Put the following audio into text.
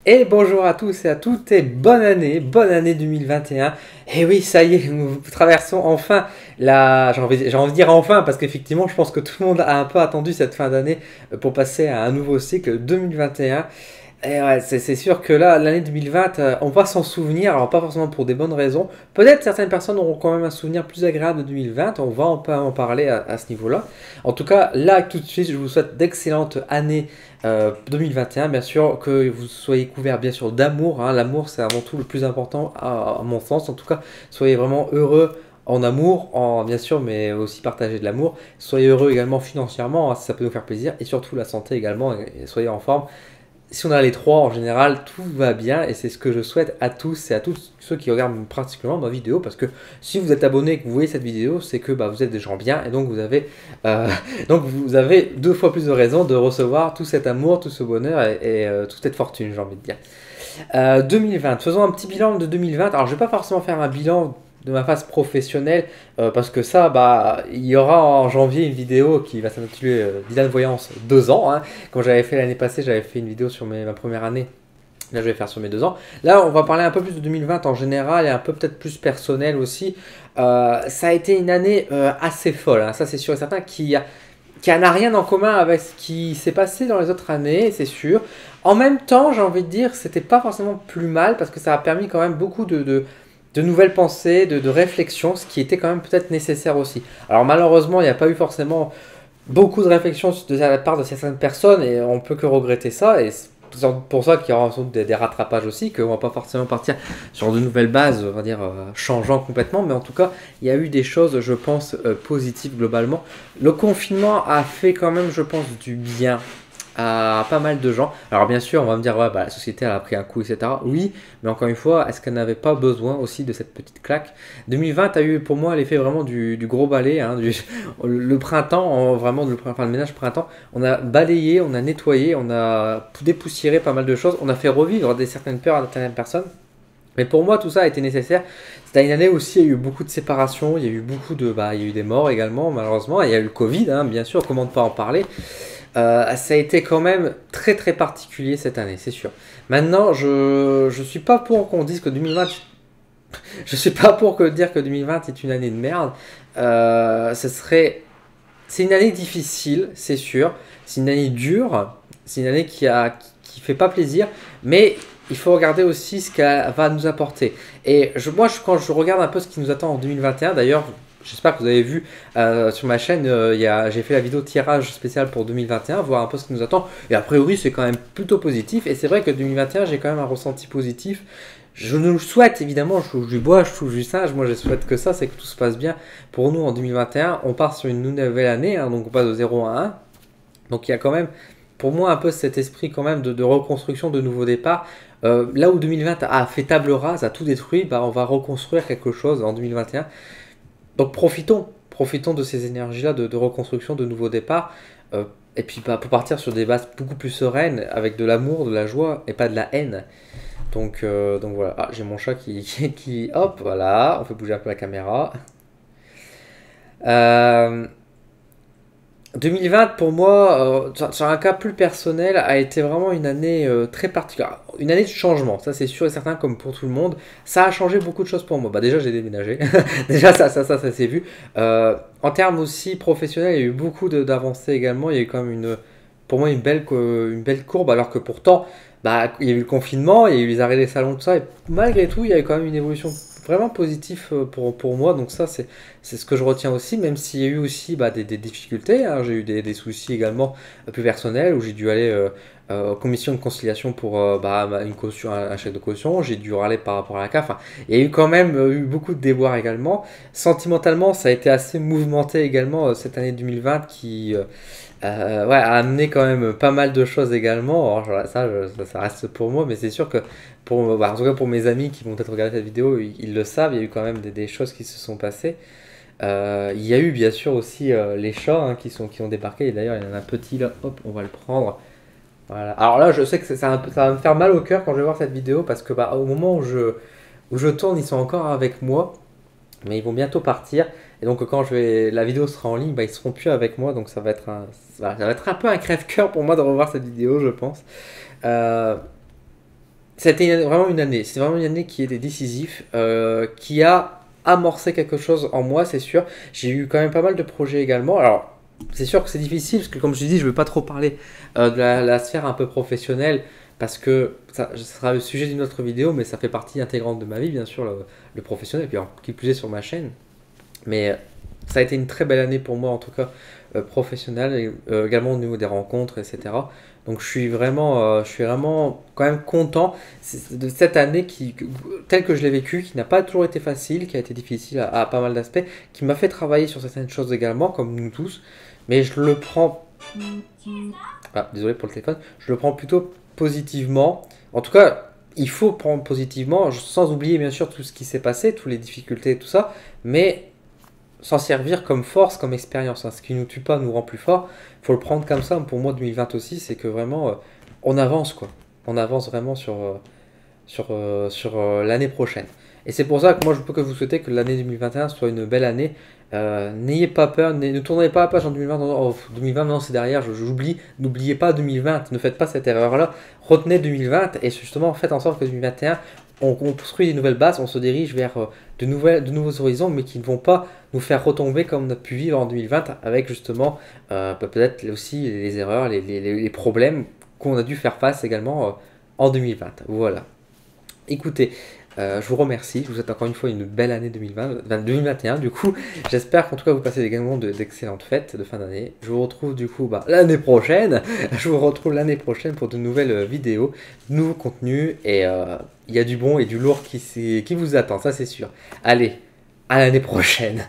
Et bonjour à tous et à toutes et bonne année 2021. Et oui, ça y est, nous traversons enfin j'ai envie de dire enfin, parce qu'effectivement, je pense que tout le monde a un peu attendu cette fin d'année pour passer à un nouveau cycle 2021. Et ouais, c'est sûr que là, l'année 2020, on va s'en souvenir, alors pas forcément pour des bonnes raisons. Peut-être certaines personnes auront quand même un souvenir plus agréable de 2020, on va en parler à ce niveau-là. En tout cas, là, tout de suite, je vous souhaite d'excellentes années 2021, bien sûr, que vous soyez couverts, bien sûr, d'amour. Hein. L'amour, c'est avant tout le plus important, à mon sens. En tout cas, soyez vraiment heureux en amour, bien sûr, mais aussi partager de l'amour. Soyez heureux également financièrement, hein, ça peut nous faire plaisir, et surtout la santé également, et soyez en forme. Si on a les trois en général, tout va bien et c'est ce que je souhaite à tous et à tous ceux qui regardent particulièrement ma vidéo parce que si vous êtes abonné et que vous voyez cette vidéo, c'est que vous êtes des gens bien et donc euh, donc vous avez deux fois plus de raisons de recevoir tout cet amour, tout ce bonheur et toute cette fortune, j'ai envie de dire. 2020, faisons un petit bilan de 2020. Alors je vais pas forcément faire un bilan de ma phase professionnelle parce que ça il y aura en janvier une vidéo qui va s'intituler Dylan Voyance 2 ans, hein. Comme j'avais fait l'année passée, j'avais fait une vidéo sur ma première année. Là, je vais faire sur mes 2 ans. Là, on va parler un peu plus de 2020 en général et un peu peut-être plus personnel aussi. Ça a été une année assez folle, hein. Ça c'est sûr et certain, qui n'a rien en commun avec ce qui s'est passé dans les autres années, c'est sûr. En même temps, j'ai envie de dire, c'était pas forcément plus mal parce que ça a permis quand même beaucoup de nouvelles pensées, de réflexions, ce qui était quand même peut-être nécessaire aussi. Alors malheureusement, il n'y a pas eu forcément beaucoup de réflexions de la part de certaines personnes et on peut que regretter ça. Et c'est pour ça qu'il y aura sans doute des rattrapages aussi, qu'on va pas forcément partir sur de nouvelles bases, on va dire, changeant complètement. Mais en tout cas, il y a eu des choses, je pense, positives globalement. Le confinement a fait quand même, je pense, du bien à pas mal de gens. Alors bien sûr, on va me dire, ouais, la société elle a pris un coup, etc. Oui, mais encore une fois, est-ce qu'elle n'avait pas besoin aussi de cette petite claque? 2020 a eu pour moi l'effet vraiment du gros balai, hein, le printemps, vraiment le ménage printemps. On a balayé, on a nettoyé, on a dépoussiéré pas mal de choses, on a fait revivre certaines peurs à certaines personnes. Mais pour moi, tout ça a été nécessaire. C'était une année aussi, il y a eu beaucoup de séparations, il y a eu beaucoup il y a eu des morts également, malheureusement. Et il y a eu le Covid, hein, bien sûr, comment ne pas en parler. Ça a été quand même très très particulier cette année, c'est sûr. Maintenant, je suis pas pour qu'on dise que 2020, je suis pas pour dire que 2020 est une année de merde. C'est une année difficile, c'est sûr. C'est une année dure. C'est une année qui fait pas plaisir, mais il faut regarder aussi ce qu'elle va nous apporter. Et quand je regarde un peu ce qui nous attend en 2021, d'ailleurs, j'espère que vous avez vu sur ma chaîne, j'ai fait la vidéo tirage spécial pour 2021, voir un peu ce qui nous attend. Et a priori, c'est quand même plutôt positif. Et c'est vrai que 2021, j'ai quand même un ressenti positif. Je nous souhaite, évidemment, je touche du bois, je touche du singe, moi je souhaite que ça, c'est que tout se passe bien pour nous en 2021. On part sur une nouvelle année, hein, donc on passe de 0 à 1. Donc il y a quand même, pour moi, un peu cet esprit quand même de reconstruction, de nouveau départ. Là où 2020 a fait table rase, a tout détruit, on va reconstruire quelque chose en 2021. Donc profitons de ces énergies-là de reconstruction, de nouveau départ. Et puis pour partir sur des bases beaucoup plus sereines, avec de l'amour, de la joie et pas de la haine. Donc voilà, j'ai mon chat qui, hop, voilà, on fait bouger un peu la caméra. Euh, 2020 pour moi, sur un cas plus personnel, a été vraiment une année très particulière. Une année de changement, ça c'est sûr et certain, comme pour tout le monde. Ça a changé beaucoup de choses pour moi. Déjà j'ai déménagé, déjà ça s'est vu. En termes aussi professionnels, il y a eu beaucoup d'avancées également. Il y a eu quand même pour moi une belle courbe, alors que pourtant, il y a eu le confinement, il y a eu les arrêts des salons, tout ça. Et malgré tout, il y a eu quand même une évolution vraiment positive pour moi. Donc ça, c'est ce que je retiens aussi, même s'il y a eu aussi des difficultés, hein. J'ai eu des soucis également plus personnels où j'ai dû aller aux commissions de conciliation pour une caution, un chèque de caution. J'ai dû râler par rapport à la CAF. Enfin, il y a eu quand même eu beaucoup de déboires également. Sentimentalement, ça a été assez mouvementé également cette année 2020 qui a amené quand même pas mal de choses également. Alors, ça reste pour moi, mais c'est sûr que en tout cas pour mes amis qui vont peut-être regarder cette vidéo, ils le savent, il y a eu quand même des choses qui se sont passées. Il y a eu bien sûr aussi les chats, hein, qui ont débarqué. Et d'ailleurs, il y en a un petit là, hop, on va le prendre. Voilà. Alors là, je sais que ça va me faire mal au cœur quand je vais voir cette vidéo parce que au moment où je tourne, ils sont encore avec moi, mais ils vont bientôt partir. Et donc quand la vidéo sera en ligne, ils seront plus avec moi. Donc ça va être un peu un crève-cœur pour moi de revoir cette vidéo, je pense. Euh, c'était vraiment une année. C'est vraiment une année qui était décisive, qui a amorcé quelque chose en moi, c'est sûr. J'ai eu quand même pas mal de projets également. Alors, c'est sûr que c'est difficile, parce que comme je te dis, je ne veux pas trop parler de la sphère un peu professionnelle, parce que ça sera le sujet d'une autre vidéo, mais ça fait partie intégrante de ma vie, bien sûr, le professionnel, et puis alors, qui plus est sur ma chaîne. Mais ça a été une très belle année pour moi, en tout cas professionnelle, et, également au niveau des rencontres, etc. Donc je suis vraiment quand même content de cette année telle que je l'ai vécue, qui n'a pas toujours été facile, qui a été difficile à pas mal d'aspects, qui m'a fait travailler sur certaines choses également, comme nous tous. Mais je le prends, ah, désolé pour le téléphone, je le prends plutôt positivement. En tout cas, il faut prendre positivement, sans oublier bien sûr tout ce qui s'est passé, toutes les difficultés et tout ça, mais s'en servir comme force, comme expérience, hein. Ce qui nous tue pas nous rend plus fort. Il faut le prendre comme ça. Pour moi, 2020 aussi, c'est que vraiment, on avance quoi. On avance vraiment sur l'année prochaine. Et c'est pour ça que moi, je peux que vous souhaiter que l'année 2021 soit une belle année. N'ayez pas peur, ne tournez pas la page en 2020. Oh, 2020, non, c'est derrière, j'oublie. N'oubliez pas 2020, ne faites pas cette erreur-là. Retenez 2020 et justement, faites en sorte que 2021, on construit des nouvelles bases, on se dirige vers de nouveaux horizons, mais qui ne vont pas nous faire retomber comme on a pu vivre en 2020 avec justement peut-être aussi les erreurs, les problèmes qu'on a dû faire face également en 2020. Voilà. Écoutez, je vous remercie. Je vous souhaite encore une fois une belle année 2021. Du coup, j'espère qu'en tout cas vous passez également d'excellentes fêtes de fin d'année. Je vous retrouve du coup l'année prochaine. Je vous retrouve l'année prochaine pour de nouvelles vidéos, de nouveaux contenus. Et il y a du bon et du lourd qui vous attend, ça c'est sûr. Allez, à l'année prochaine.